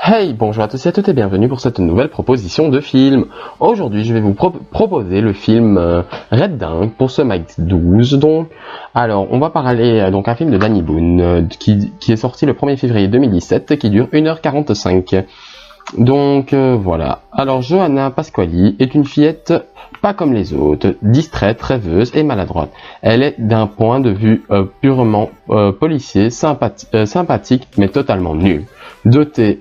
Hey, bonjour à tous et à toutes et bienvenue pour cette nouvelle proposition de film. Aujourd'hui, je vais vous proposer le film Red Dingue pour ce Max 12. Donc, alors, on va parler donc un film de Danny Boone qui est sorti le 1er février 2017 qui dure 1h45. Donc voilà. Alors Johanna Pasquali est une fillette pas comme les autres, distraite, rêveuse et maladroite. Elle est d'un point de vue purement policier, sympathique mais totalement nulle. Dotée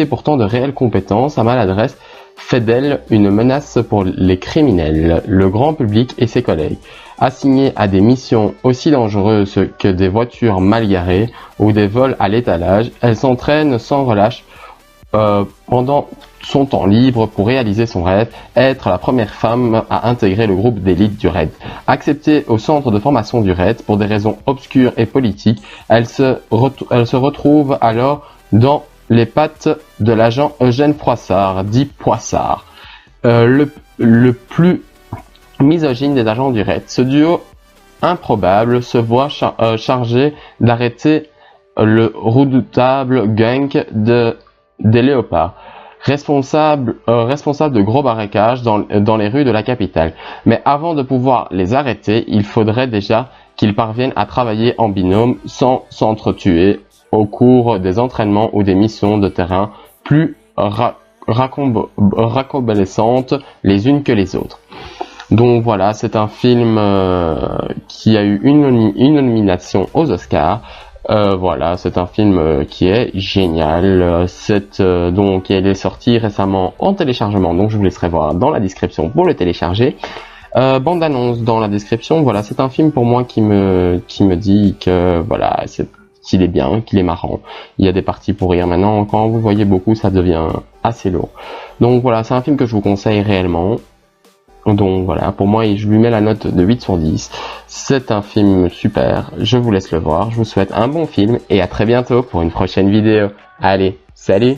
pourtant de réelles compétences, sa maladresse fait d'elle une menace pour les criminels, le grand public et ses collègues. Assignée à des missions aussi dangereuses que des voitures mal garées ou des vols à l'étalage, elle s'entraîne sans relâche pendant son temps libre pour réaliser son rêve, être la première femme à intégrer le groupe d'élite du RAID. Acceptée au centre de formation du RAID pour des raisons obscures et politiques, elle se retrouve alors dans les pattes de l'agent Eugène Froissart, dit Poissard, le plus misogyne des agents du RAID. Ce duo improbable se voit chargé d'arrêter le redoutable gang des léopards, responsable de gros barricages dans les rues de la capitale. Mais avant de pouvoir les arrêter, il faudrait déjà qu'ils parviennent à travailler en binôme sans s'entretuer au cours des entraînements ou des missions de terrain plus raccompagnessantes les unes que les autres. Donc voilà, c'est un film qui a eu une nomination aux Oscars. Voilà, c'est un film qui est génial. Donc, il est sorti récemment en téléchargement, donc je vous laisserai voir dans la description pour le télécharger. Bande annonce dans la description. Voilà, c'est un film pour moi qui me dit que voilà, qu'il est bien, qu'il est marrant. Il y a des parties pour rire. Maintenant, quand vous voyez beaucoup, ça devient assez lourd. Donc voilà, c'est un film que je vous conseille réellement. Donc voilà, pour moi, je lui mets la note de 8 sur 10. C'est un film super, je vous laisse le voir. Je vous souhaite un bon film et à très bientôt pour une prochaine vidéo. Allez, salut!